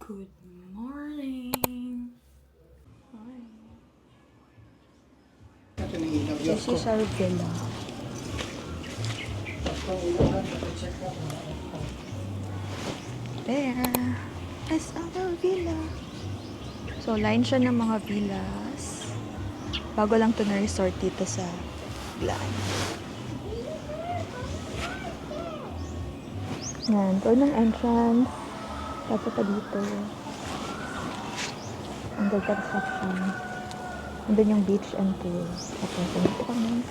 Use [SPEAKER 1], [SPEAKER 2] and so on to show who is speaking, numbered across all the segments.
[SPEAKER 1] Good morning. Hi. This is our villa. There is our villa. So, line siya ng mga villas. Bago lang to na resort dito sa Blaan. Yan, ito ng entrance. Tapos pa dito. Under construction. Andun yung beach and pool. Tapos, dito kami.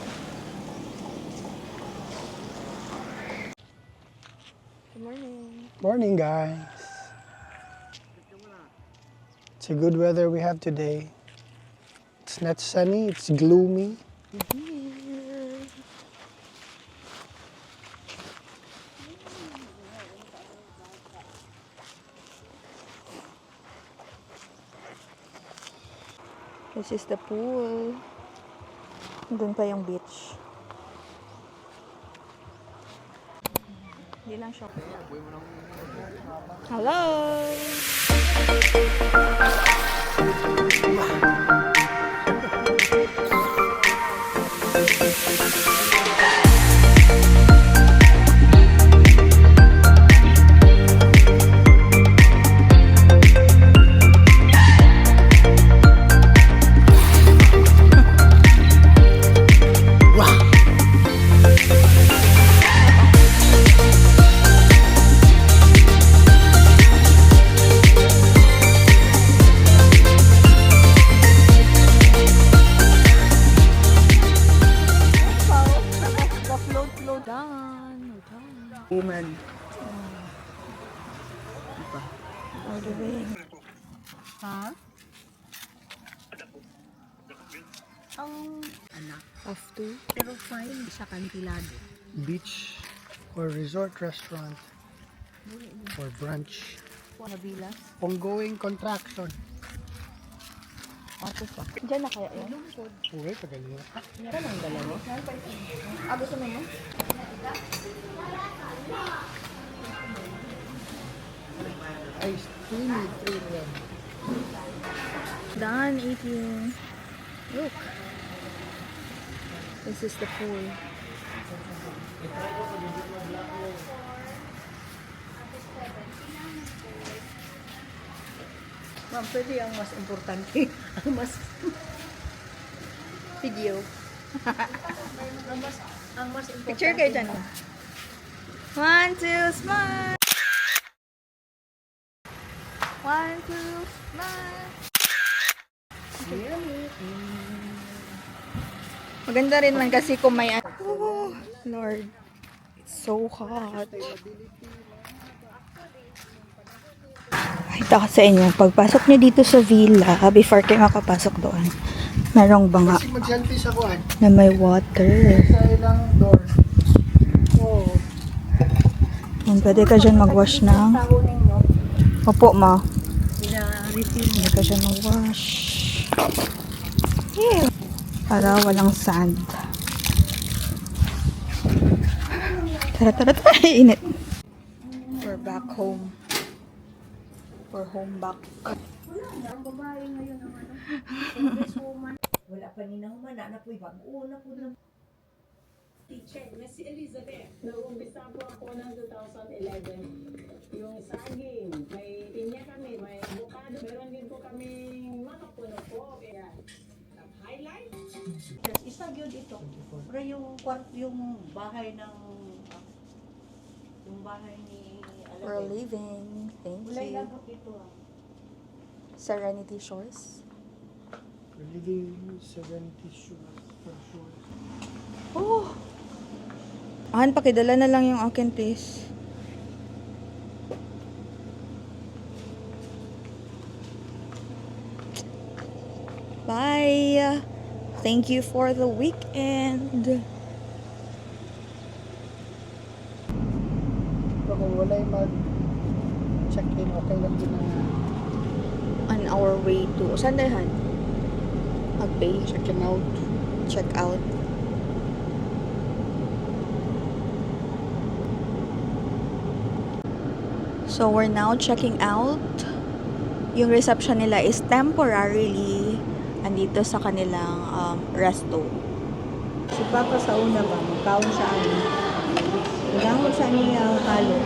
[SPEAKER 1] Good morning.
[SPEAKER 2] Morning, guys. It's a good weather we have today. It's not sunny, it's gloomy.
[SPEAKER 1] This is the pool. Doon pa yung beach. Hindi lang siya. Hello!
[SPEAKER 2] Woman.
[SPEAKER 1] Ordering.
[SPEAKER 3] Ha? Ang anak.
[SPEAKER 1] After.
[SPEAKER 3] Pero fine sa kantilado.
[SPEAKER 2] Beach or resort restaurant or brunch.
[SPEAKER 1] Nabilas.
[SPEAKER 2] Ongoing contraction.
[SPEAKER 1] Ako pa. Diyan na kaya yan?
[SPEAKER 2] Uy, pagaling.
[SPEAKER 3] Yan ang dalawa.
[SPEAKER 1] Gusto mo yun?
[SPEAKER 2] Ice cream, 3 red.
[SPEAKER 1] Done eating. Look. This is the pool.
[SPEAKER 3] Ma'am, pwede ang mas importante. Ang mas
[SPEAKER 1] Video.
[SPEAKER 3] ang mas importante.
[SPEAKER 1] Picture kayo dyan. 1, 2, smile! 1, 2, smile! Maganda rin man kasi kung may oh, Lord. It's so hot. Kita ko sa inyo, pagpasok nyo dito sa villa, before kayo makapasok doon, merong banga
[SPEAKER 2] Kasi mag-selfie sa kuhan.
[SPEAKER 1] na may water.
[SPEAKER 2] Sa ilang door. Oh.
[SPEAKER 1] Yan, pwede ka dyan mag-wash ng... Opo, ma. Pwede ka dyan mag-wash. Yeah. Para walang sand. Tara, tara, tara. Init. We're back home. We're home back.
[SPEAKER 3] Ang babae ngayon ang wala pa ni nahuman na po ibang una po na
[SPEAKER 4] Teacher, na si Elizabeth. Nag-umpisa po ako ng 2011. Yung saging, may pinya kami, may avocado. Meron din po kami makapuno po. Kaya, highlight.
[SPEAKER 3] isa yun ito. Pero yung bahay ng yung bahay ni
[SPEAKER 1] We're leaving. Thank
[SPEAKER 3] Kulay
[SPEAKER 1] you.
[SPEAKER 3] lagot ito ah.
[SPEAKER 1] Serenity Shores.
[SPEAKER 2] We're leaving 70 shores for sure.
[SPEAKER 1] Oh! Ahan, pakidala na lang yung akin, please. Bye! Thank you for the weekend.
[SPEAKER 2] Pero kung wala yung mag-check-in, okay lang din na
[SPEAKER 1] On our way to... Saan dahan? Mag-pay.
[SPEAKER 2] check-in out.
[SPEAKER 1] Check out. So we're now checking out. Yung reception nila is temporarily andito sa kanilang resto.
[SPEAKER 3] Si Papa sa una ba, magkaon sa ano. Kailangan sa niya halo.